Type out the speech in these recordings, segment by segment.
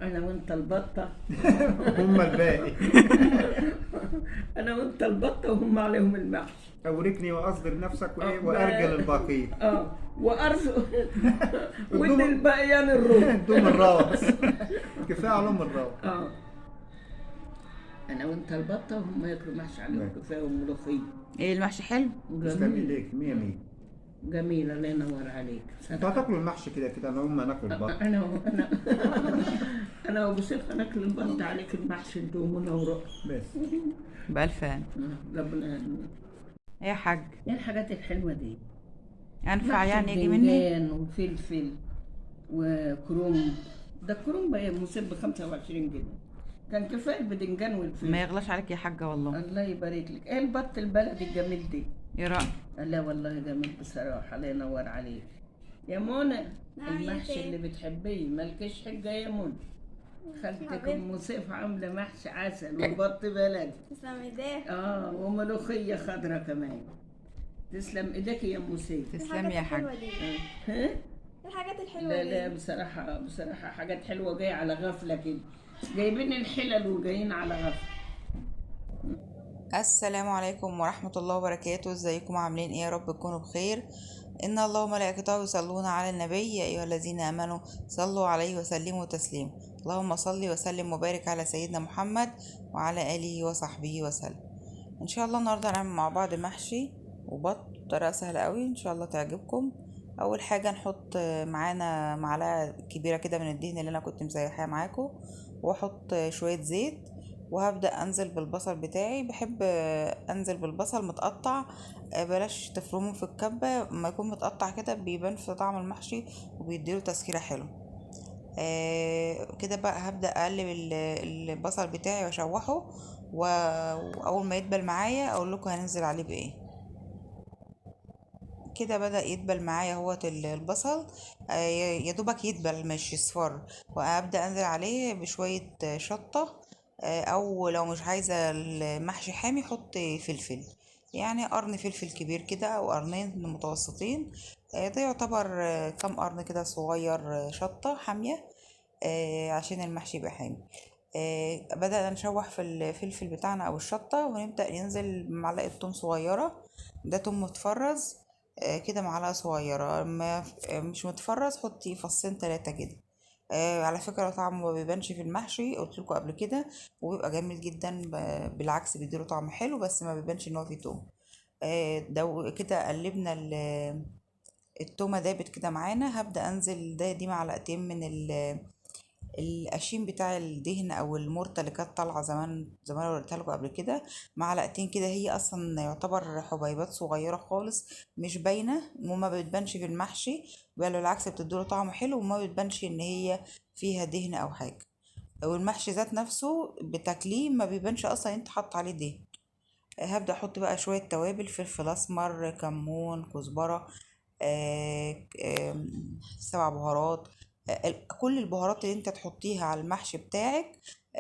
انا وانت البطه. هم الباقي. انا وانت البطه وهم عليهم المحشي. اوركني واصدر نفسك وايه وارجل بقى. الباقي. وارزق. ودي الدوم. البقيان الروح. دوم الراس. كفايه علوم الراس. اه انا وانت البطه وهم ياكلوا محشي عليهم كفايه وملوخيه. ايه المحشي حلو؟ تسلم جميل. ايديك، مية مية. جميل، الله ينور عليك. انتوا هتاكلوا المحشي كده كده، انا هم ناكل البط. انا انا وابو سيف هناكل البط، عليك المحشي ندومنا ورق. بس بألف هنا. ربنا. ايه يا حاج؟ ايه الحاجات الحلوه دي؟ انفع محشي يعني يجي مني؟ بدنجان وفلفل وكرنب. ده الكرنب بقى مسيب ب 25 جنيه. كان كفايه البدنجان ما والفلفل. يغلاش عليك يا حاجه والله. الله يبارك لك. ايه البط البلدي الجميل دي؟ ايه رأيك؟ لا والله جميل بصراحه، الله ينور عليك يا منى. نعم يا المحشي خالد. اللي بتحبيه مالكش حجه يا منى. خالتك حبيبتي. ام سيف عامله محشي عسل وبط بلدي. تسلم ايديك. وملوخيه خضرا كمان. تسلم ايديك يا ام سيف. تسلم يا حاج. ها؟ الحاجات الحلوة لا دي. لا، بصراحة حاجات حلوة جاية على غفلة كده. جايبين الحلل وجايين على غفلة. السلام عليكم ورحمة الله وبركاته. ازيكم عاملين ايه؟ يا رب تكونوا بخير. ان الله وملائكته يصلون على النبي يا ايها الذين امنوا صلوا عليه وسلموا تسليما. اللهم صل وسلم وبارك على سيدنا محمد وعلى اله وصحبه وسلم. ان شاء الله النهارده هنعمل مع بعض محشي وبط بطريقه سهله قوي، ان شاء الله تعجبكم. اول حاجه نحط معانا معلقه كبيره كده من الدهن اللي انا كنت مسيحاه معاكم، واحط شويه زيت، وهبدأ انزل بالبصل بتاعي. بحب انزل بالبصل متقطع، بلاش تفرمه في الكبة، ما يكون متقطع كده بيبان في طعم المحشي وبيديله تسكيرة حلو. كده بقى هبدأ اقلب البصل بتاعي واشوحه، واول ما يدبل معايا اقول لكم هننزل عليه بايه. كده بدأ يدبل معايا اهوت البصل، يا دوبك يدبل مش يصفر، وابدأ انزل عليه بشوية شطة. او لو مش عايزة المحشي حامي حط فلفل، يعني قرن فلفل كبير كده او قرنين متوسطين. ده يعتبر كام قرن كده صغير شطة حامية، عشان المحشي يبقى حامي. بدأنا نشوح في الفلفل بتاعنا او الشطة، ونبدأ ننزل بمعلقة توم صغيرة. ده توم متفرز، كده معلقة صغيرة. مش متفرز حطي فصين تلاتة كده. على فكرة طعمه ما بيبانش في المحشي، قلت لكم قبل كده، وبيبقى جميل جدا. بالعكس بيديله طعم حلو، بس ما بيبانش ان هو فيه توم. ده كده قلبنا التومة دابت كده معانا. هبدأ انزل دي معلقتين من القشيم بتاع الدهن او المرتة اللي كانت طالعه زمان زمان، وريتها لكم قبل كده. معلقتين كده، هي اصلا يعتبر حبيبات صغيره خالص، مش باينه وما بتبانش في المحشي، بل بالعكس بتديله طعم حلو وما بتبانش ان هي فيها دهن او حاجه. والمحشي ذات نفسه بتاكليه ما بيبانش اصلا انت حاطط عليه دهن. هبدأ احط بقى شوية توابل، فلفل اسمر، كمون، كزبرة، 7 بهارات. كل البهارات اللي انت تحطيها على المحشي بتاعك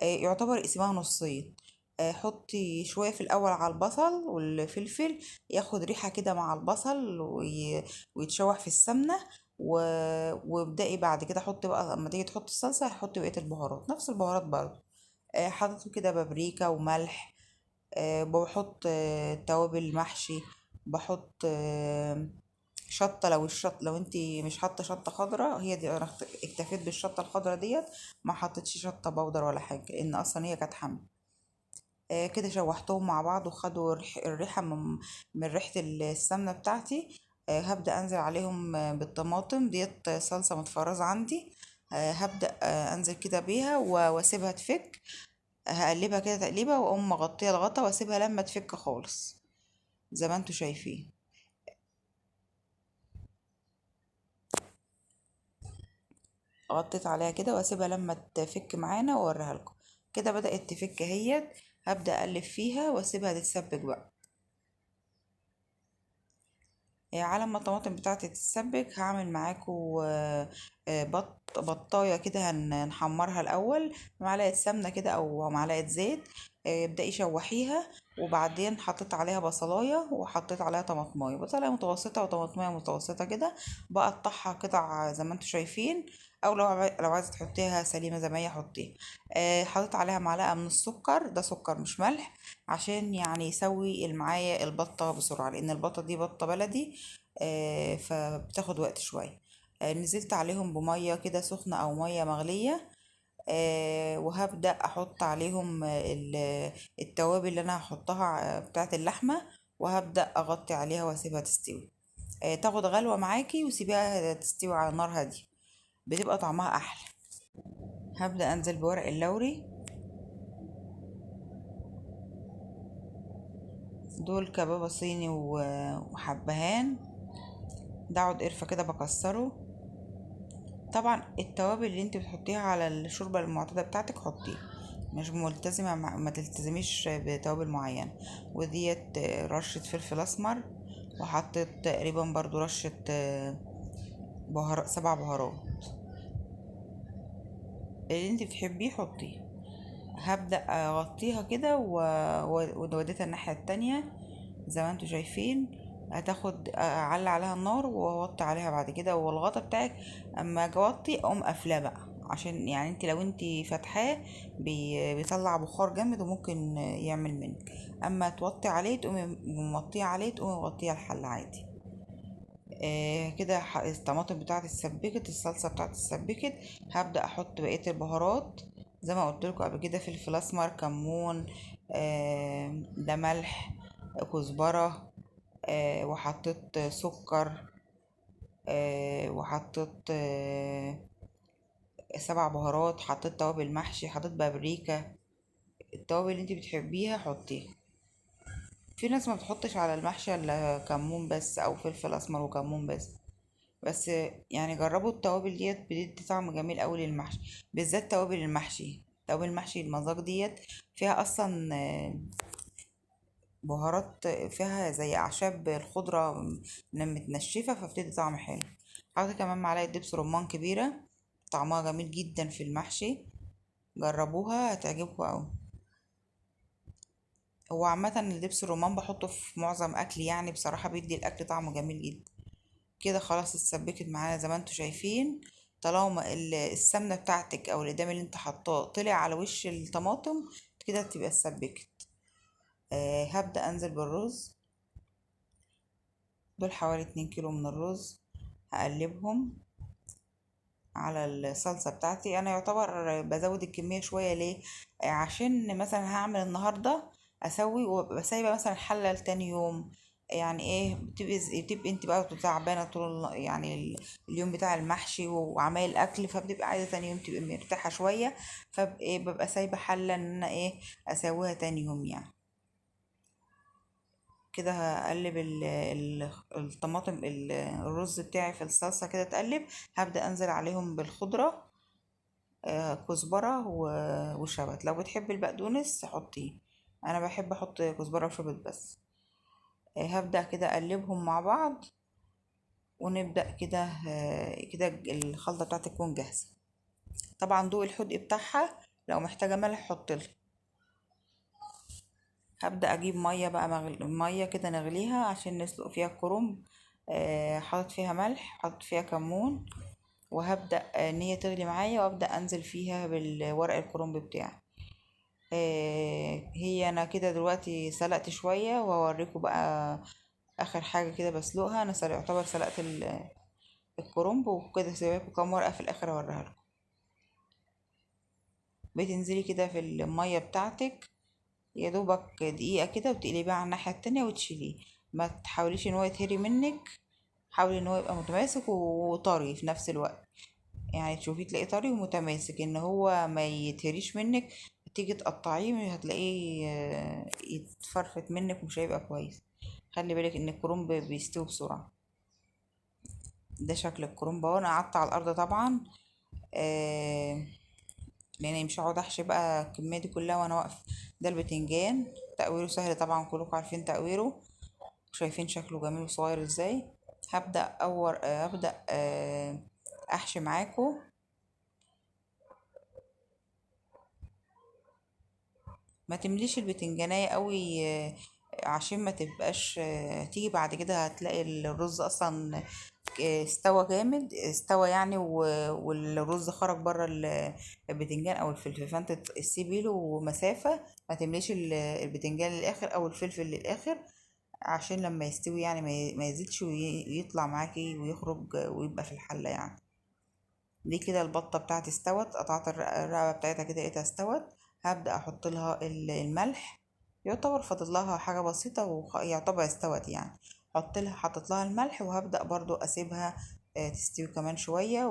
يعتبر اقسمها نصين. حطي شوية في الأول على البصل والفلفل، ياخد ريحة كده مع البصل ويتشوح في السمنة. وابدأي بعد كده حطي بقى، لما تيجي تحطي الصلصة حطي بقية البهارات، نفس البهارات برضه. حطيت كده بابريكا وملح. بحط توابل محشي، بحط شطة. لو انتي مش حاطة شطة خضراء، هي دي انا اكتفيت بالشطة الخضراء ديت، ما حطيتش شطة بودر ولا حاجة لان اصلا هي كانت حامية. كده شوحتهم مع بعض وخدوا الريحة من ريحة السمنة بتاعتي. هبدأ انزل عليهم بالطماطم ديت، صلصة متفرزة عندي. هبدأ انزل كده بيها واسيبها تفك. هقلبها كده تقليبه، واقوم مغطيه الغطا واسيبها لما تفك خالص زي ما انتوا شايفين. غطيت عليها كده واسيبها لما تفك معانا واوريها لكم. كده بدأت تفك اهيت. هبدأ اقلب فيها واسيبها تتسبك بقى. على ما الطماطم بتاعتي تتسبك هعمل معاكم بطايه كده هنحمرها الاول، معلقه سمنه كده او معلقه زيت. ابدأي شوحيها وبعدين حطيت عليها بصلايه وحطيت عليها طماطمايه، بصلايه متوسطه وطماطمايه متوسطه كده، بقطعها قطع زي ما انتوا شايفين، او لو عايزه تحطيها سليمه زي ما هي حطيها. حطيت عليها معلقه من السكر، ده سكر مش ملح، عشان يعني يسوي معايا البطه بسرعه، لان البطه دي بطه بلدي فبتاخد وقت شويه. نزلت عليهم بميه كده سخنه او ميه مغليه. وهبدأ أحط عليهم التوابل اللي أنا هحطها بتاعة اللحمة، وهبدأ أغطي عليها وأسيبها تستوي. تاخد غلوة معاكي وسيبيها تستوي على نار هادية، بتبقى طعمها أحلى. هبدأ أنزل بورق اللوري، دول كبابة صيني وحبهان، ده عود قرفة كده بكسره. طبعا التوابل اللي انت بتحطيها على الشوربة المعتادة بتاعتك حطيها، مش ملتزمة ما تلتزميش بتوابل معينة. وديت رشة فلفل اسمر، وحطيت تقريبا برضو رشة بهارات، 7 بهارات، اللي انت بتحبيه حطيه. هبدأ اغطيها كده ووديتها الناحية التانية زي ما انتوا شايفين. هتاخد اعلي عليها النار واوطي عليها بعد كده، والغطا بتاعك اما اجي اوطي اقوم قافلاه بقى، عشان يعني انت لو انت فاتحاه بيطلع بخار جامد وممكن يعمل منك. اما توطي عليه تقومي موطيه عليه، تقومي مغطيه الحل عادي. كده الطماطم بتاعتي اتسبكت، الصلصه بتاعتي اتسبكت. هبدا احط بقيه البهارات زي ما قلت لكم قبل كده: فلفل اسمر، كمون، ده ملح، كزبره، وحطيت سكر، وحطيت 7 بهارات، حطيت توابل محشي، حطيت بابريكا. التوابل اللي انت بتحبيها حطيها. في ناس ما بتحطش على المحشي الا كمون بس، او فلفل اسمر وكمون بس يعني جربوا التوابل ديت، بتدي طعم جميل قوي للمحشي، بالذات توابل المحشي. توابل المحشي المذاق ديت فيها اصلا بهارات، فيها زي اعشاب الخضره متنشفه، فبتدي طعم حلو. حطيت كمان معلقه دبس رمان كبيره، طعمها جميل جدا في المحشي، جربوها هتعجبكم اوي. هو عامه الدبس الرمان بحطه في معظم اكلي، يعني بصراحه بيدي الاكل طعمه جميل جدا. كده خلاص اتسبكت معانا زي ما انتوا شايفين. طالما السمنه بتاعتك او الادام اللي انت حطاه طلع على وش الطماطم، كده تبقى اتسبكت. هبدأ انزل بالرز، دول حوالي 2 كيلو من الرز. هقلبهم على الصلصة بتاعتي. انا يعتبر بزود الكمية شوية، ليه؟ عشان مثلا هعمل النهاردة اسوي وابقى سايبة مثلا حلة لتاني يوم. يعني ايه، بتبقي انت بقى تعبانة طول يعني اليوم بتاع المحشي وعمايل الاكل، فبتبقى عايزة تاني يوم تبقى مرتاحة شوية، فببقى سايبة حلة ان انا ايه اسويها تاني يوم يعني. كده هقلب الطماطم الرز بتاعي في الصلصة كده اتقلب. هبدأ انزل عليهم بالخضرة، كزبرة وشبت. لو بتحب البقدونس حطيه، انا بحب احط كزبرة وشبت بس. هبدأ كده اقلبهم مع بعض، ونبدأ كده كده الخلطة بتاعتي تكون جاهزة. طبعا ضوء الحدق بتاعها، لو محتاجة ملح حطلها. هبدأ اجيب مية بقى مية كده نغليها عشان نسلق فيها الكرنب. حاطط فيها ملح، حاطط فيها كمون، وهبدأ ان هي تغلي معايا، وابدأ انزل فيها بالورق الكرنب بتاعي. هي انا كده دلوقتي سلقت شوية، وهوريكم بقى اخر حاجة كده بسلقها. انا يعتبر سلقت الكرنب، وكده سيبكم كام ورقة في الاخر اوريها لكم. بتنزلي كده في المية بتاعتك يا دوبك دقيقة كده، وتقلبيه على الناحية التانية وتشيليه. ما تحاوليش ان هو يتهري منك، حاولي ان هو يبقى متماسك وطري في نفس الوقت. يعني تشوفيه تلاقيه طري ومتماسك، ان هو ما يتهريش منك. تيجي تقطعيه هتلاقيه يتفرفت منك ومش هيبقى كويس. خلي بالك ان الكرنب بيستوي بسرعة. ده شكل الكرنب اهو. انا قعدت على الارض طبعا، آه لان مش هقعد احشي بقى الكمية دي كلها وانا واقفة. ده البتنجان، تقويره سهل طبعا، كلكم عارفين تقويره، شايفين شكله جميل وصغير ازاي. هبدأ احشي معاكم. ما تمليش البتنجانية قوي عشان ما تبقاش تيجي بعد كده هتلاقي الرز اصلا استوى جامد، استوى يعني والرز خرج بره البتنجان او الفلفل، فانت تسيبي له مسافة. ما تمليش البتنجان للاخر او الفلفل للاخر عشان لما يستوي يعني ما يزيدش ويطلع معاكي ويخرج ويبقى في الحلة يعني. دي كده البطة بتاعتي استوت، قطعت الرقبة بتاعتها كده لقيتها استوت. هبدأ احط لها الملح، يعتبر فاضل لها حاجة بسيطة ويعتبر استوت يعني. حطيت لها الملح وهبدأ برضو اسيبها تستوي كمان شوية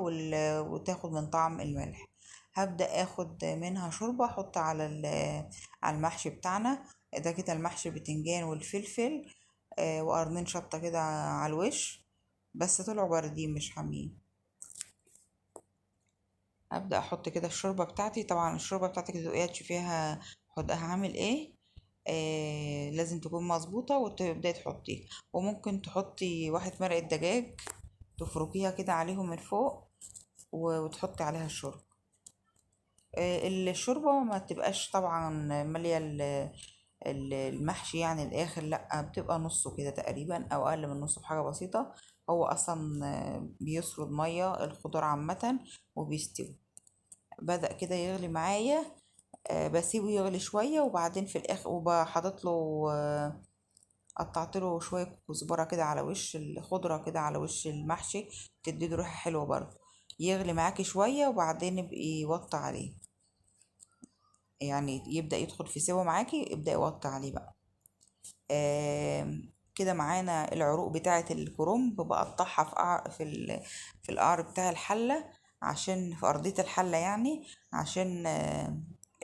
وتاخد من طعم الملح. هبدأ اخد منها شوربة احط على المحشي بتاعنا. ده كده المحشي بتنجان والفلفل وقرنين شطة كده على الوش، بس طلعوا باردين مش حامين. ابدا احط كده الشوربه بتاعتي. طبعا الشوربه بتاعتك تبقى تشوفيها حدقها عامل ايه. لازم تكون مظبوطه وتبداي تحطيه. وممكن تحطي واحد مرقه دجاج تفركيها كده عليهم من فوق وتحطي عليها الشوربه. الشوربه ما تبقاش طبعا ماليه المحشي يعني الاخر، لا بتبقى نصه كده تقريبا او اقل من نصه بحاجه بسيطه. هو اصلا بيسرد ميه الخضار عامه وبيستوي. بدأ كده يغلي معايا. بسيبه يغلي شوية وبعدين في الآخر وبحطت له قطعت له شوية كزبرة كده على وش الخضرة كده على وش المحشي، تديله ريحة حلوة برضه. يغلي معاكي شوية وبعدين يبقى يوطي عليه، يعني يبدأ يدخل في سوا معاكي ابدأ يوطي عليه بقى. كده معانا العروق بتاعة الكرنب بقطعها في القعر بتاع الحلة، عشان في أرضية الحلة يعني عشان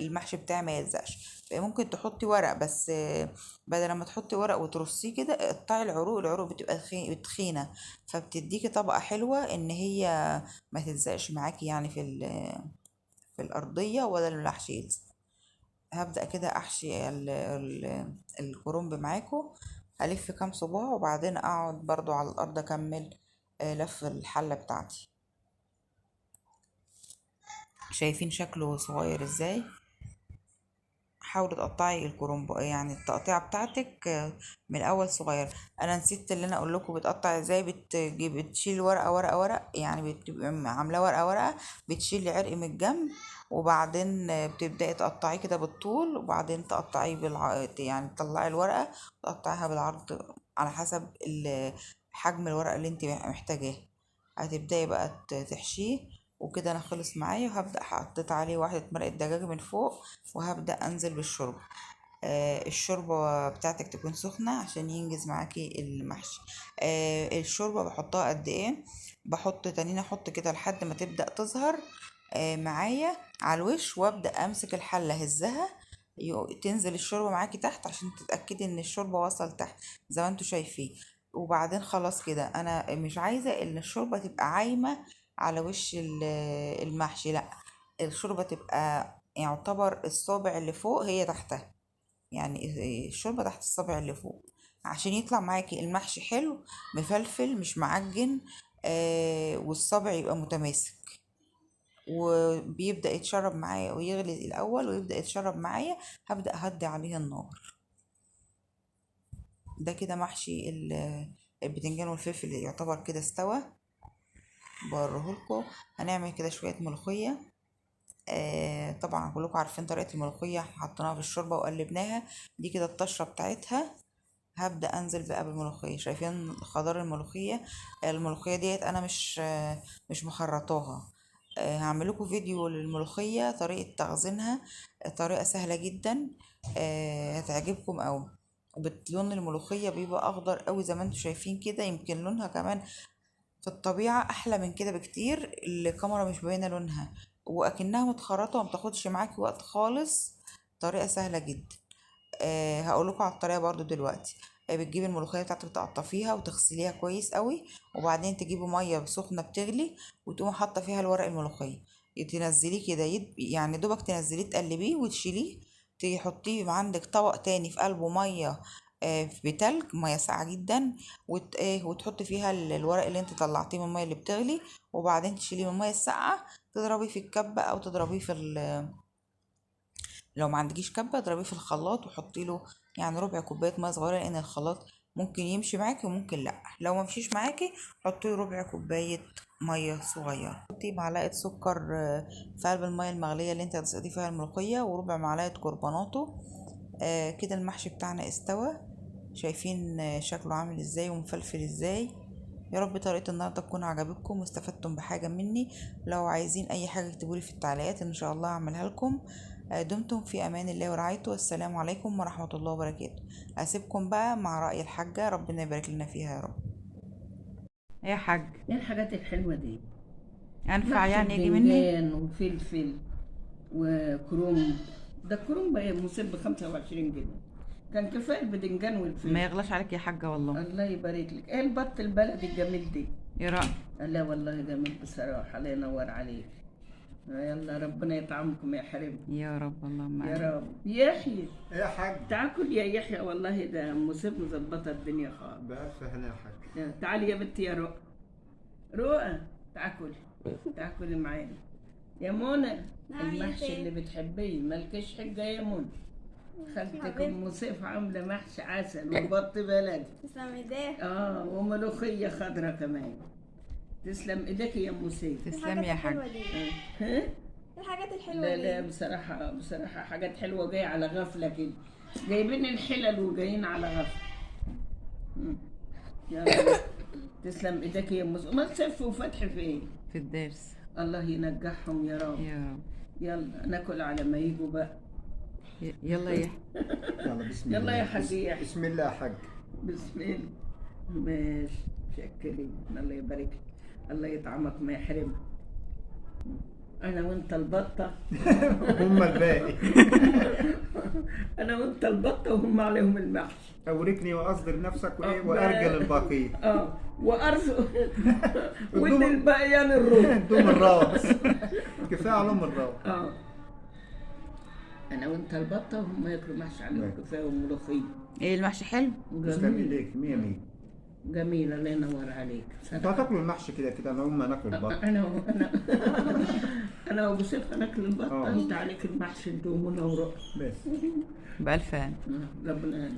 المحشي بتاعي ما يلزقش. ممكن تحطي ورق بس بدل ما تحطي ورق وترصيه كده اقطعي العروق. العروق بتبقى تخينة فبتديكي طبقة حلوة ان هي ما تلزقش معاكي يعني في الأرضية ولا المحشي يلزق. هبدأ كده أحشي الكرنب معاكم. هلف كام صباع وبعدين أقعد برضو على الأرض أكمل لف الحلة بتاعتي. شايفين شكله صغير ازاي؟ حاولي تقطعي الكرنب يعني التقطيعة بتاعتك من الاول صغير. انا نسيت اللي انا اقول لكم بتقطع ازاي. بتشيل ورقة ورقة ورق يعني بتبقى عاملة ورقة ورقة، بتشيل عرق من الجنب وبعدين بتبدأي تقطعيه كده بالطول وبعدين تقطعيه يعني تطلعي الورقة تقطعيها بالعرض على حسب حجم الورقة اللي انت محتاجاه. هتبدأي بقى تحشيه. وكده انا خلص معايا وهبدأ حطيت عليه واحدة مرقة دجاج من فوق وهبدأ انزل بالشوربة. الشوربة بتاعتك تكون سخنة عشان ينجز معاكي المحشي. الشوربة بحطها قد ايه؟ بحط تانيين احط كده لحد ما تبدأ تظهر معايا على الوش وابدأ امسك الحلة هزها تنزل الشوربة معاكي تحت عشان تتأكدي ان الشوربة وصل تحت زي ما انتوا شايفين. وبعدين خلاص كده انا مش عايزة ان الشوربة تبقى عايمة على وش المحشي، لا الشوربة تبقى يعتبر الصابع اللي فوق هي تحتها، يعني الشوربة تحت الصابع اللي فوق عشان يطلع معاكي المحشي حلو مفلفل مش معجن. والصابع يبقى متماسك وبيبدأ يتشرب معايا ويغلي الأول ويبدأ يتشرب معايا. هبدأ أهدي عليه النار. ده كده محشي البتنجان والفلفل اللي يعتبر كده استوى. بوريهولكوا. هنعمل كده شوية ملوخية. طبعا كلكم عارفين طريقة الملوخية، حطيناها في الشوربة وقلبناها. دي كده الطشة بتاعتها. هبدأ انزل بقى بالملوخية. شايفين خضار الملوخية؟ الملوخية ديت انا مش مخرطاها. هعمل لكم فيديو للملوخية طريقة تخزينها، طريقة سهلة جدا هتعجبكم اوي. لون الملوخية بيبقى اخضر قوي زي ما انتم شايفين كده، يمكن لونها كمان في الطبيعة احلى من كده بكتير، الكاميرا مش باينة لونها واكنها متخرطة ومتاخدش معاكي وقت خالص. طريقة سهلة جدا. هقول لكم على الطريقة برضو دلوقتي. بتجيبي الملوخية بتاعتك تقطفيها وتغسليها كويس قوي وبعدين تجيبي مية سخنة بتغلي وتقومي حاطة فيها الورق الملوخية تنزليه كده يعني دوبك تنزليه تقلبيه وتشيليه تحطيه عندك طبق تاني في قلبه مية بتلج مية ساقعة جدا وتحطي فيها الورق اللي انت طلعتيه من المية اللي بتغلي وبعدين تشيليه من المية الساقعة تضربيه في الكبة او تضربيه لو ما عندكيش كبة اضربيه في الخلاط وحطي له يعني ربع كوباية مية صغيرة، لان الخلاط ممكن يمشي معاكي وممكن لا. لو ما مشيش معاكي حطي له ربع كوباية مية صغيرة. حطي معلقة سكر في قلب المية المغلية اللي انت هتسقطي فيها الملوخية، وربع معلقة كربوناتو. كده المحشي بتاعنا استوى. شايفين شكله عامل ازاي ومفلفل ازاي. يا رب طريقة النهاردة تكون عجبتكم واستفدتم بحاجة مني. لو عايزين اي حاجة اكتبولي في التعليقات ان شاء الله اعملها لكم. دمتم في امان الله ورعايته، والسلام عليكم ورحمة الله وبركاته. اسيبكم بقى مع رأي الحاجة، ربنا يبارك لنا فيها يا رب. يا حاج ايه الحاجات الحلوة دي؟ انفع محشي يعني يجي مني؟ بدنجان وفلفل وكروم. ده الكروم بقى مسيب ب25 جنيه. كان كفاية البدنجان ما والفلفل. يغلاش عليك يا حاجة والله. الله يبارك لك. ايه البط البلدي الجميل دي؟ يا رأي. لا والله جميل بصراحة، الله ينور عليك. يلا ربنا يطعمكم يا حريم. يا رب اللهم يا آمين. رب. يحيى ايه يا حاج؟ تاكل يا يحيى، والله ده مسيب مظبطة الدنيا خالص. بألف هنا يا حاج. تعالي يا بنتي يا رؤى. رؤى تاكلي، تاكلي معانا يا منى. نعم يا المحشي تيتا. اللي بتحبيه مالكش حجة يا منى. خالتك حبيبتي. ام سيف عامله محشي عسل وبط بلدي. تسلم ايديك. وملوخيه خضرا كمان. تسلم ايديك يا ام سيف. تسلمي يا حاج. ها؟ الحاجات الحلوة لا دي. لا بصراحة حاجات حلوة جاية على غفلة كده. جايبين الحلل وجايين على غفلة. يلا تسلم ايدك يا ام سيف. ما سيف وفتح فين؟ في الدرس. الله ينجحهم يا رب. يا رب. يلا ناكل على ما يجوا بقى. يلا يا يلا بسم الله. يلا يا حاج يحيى. بسم الله يا حاج. بسم الله. ماشي شكري. الله يبارك لك. الله يطعمك ما يحرمك. انا وانت البطه. هم الباقي. انا وانت البطه وهم عليهم المحشي. اوركني واصدر نفسك وارجل البقيه. وارزق. وان الباقيان الروح. دوم الراس. كفايه عليهم الراس. انا وانت البطه وهم ياكلوا محشي عليهم كفايه وملوخيه. ايه المحشي حلو؟ تسلم ايديك 100 100. جميل الله ينور عليك. انتوا هتاكلوا المحشي كده انا هم ناكل البط. انا وابو سيف هناكل البطه. انت عليك المحشي انت ومنى ورؤى بس. بألف هنا. ربنا